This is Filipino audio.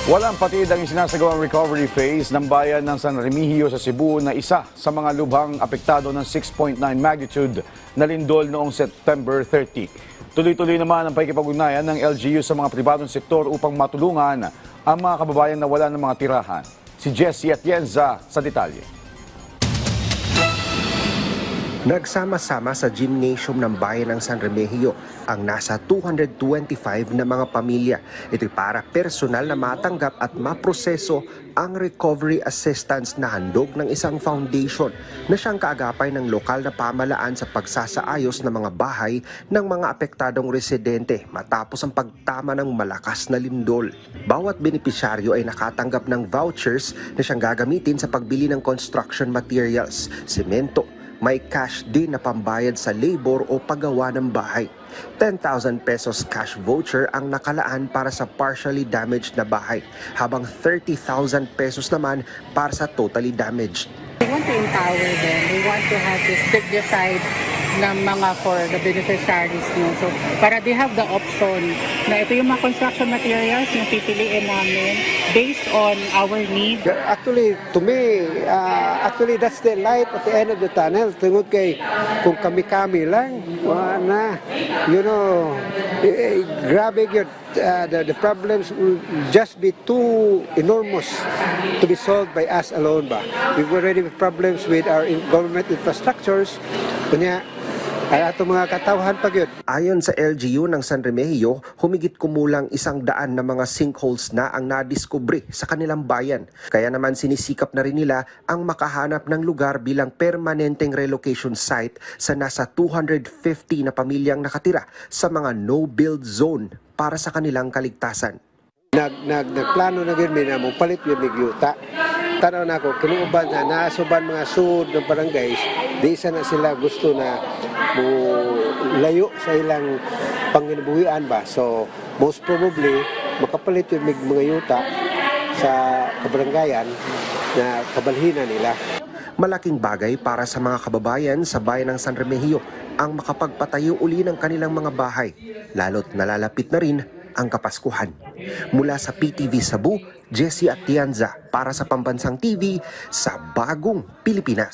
Walang patid ang isinasagawang recovery phase ng bayan ng San Remigio sa Cebu na isa sa mga lubhang apektado ng 6.9 magnitude na lindol noong September 30. Tuloy-tuloy naman ang pakikipag-ugnayan ng LGU sa mga pribadong sektor upang matulungan ang mga kababayan na wala ng mga tirahan. Si Jessie Atienza sa detalye. Nagsama-sama sa gymnasium ng bayan ng San Remigio ang nasa 225 na mga pamilya. Ito'y para personal na matanggap at maproseso ang recovery assistance na handog ng isang foundation na siyang kaagapay ng lokal na pamahalaan sa pagsasaayos ng mga bahay ng mga apektadong residente matapos ang pagtama ng malakas na lindol. Bawat benepisyaryo ay nakatanggap ng vouchers na siyang gagamitin sa pagbili ng construction materials, semento. May cash din na pambayad sa labor o paggawa ng bahay. 10,000 pesos cash voucher ang nakalaan para sa partially damaged na bahay, habang 30,000 pesos naman para sa totally damaged. We want to empower them. We want to have this big decide ng mga for the beneficiaries. No? So, para they have the option na ito yung mga construction materials na pipiliin namin based on our need. Actually, to me, that's the light at the end of the tunnel. Tungod kay kung kami-kami lang, na, grabe yun. The problems will just be too enormous to be solved by us alone ba. We've already have problems with our government infrastructures. Kunya, ay ato mga katawhan pag yun. Ayon sa LGU ng San Remigio, humigit kumulang 100 na mga sinkholes na ang nadiskubre sa kanilang bayan. Kaya naman sinisikap na rin nila ang makahanap ng lugar bilang permanenteng relocation site sa nasa 250 na pamilyang nakatira sa mga no-build zone para sa kanilang kaligtasan. Nagplano na yun, may namong palit yun may yuta. Tanaw na ako, kinuuban na naasuban mga sud ng barangays, di isa na sila gusto na layo sa ilang panginabuhian ba. So, most probably, makapalit yung mga yuta sa kabarangayan na kabalhinan nila. Malaking bagay para sa mga kababayan sa bayan ng San Remigio ang makapagpatayo uli ng kanilang mga bahay, lalo't nalalapit na rin ang Kapaskuhan. Mula sa PTV Cebu, Jessie Atienza para sa Pambansang TV sa Bagong Pilipinas.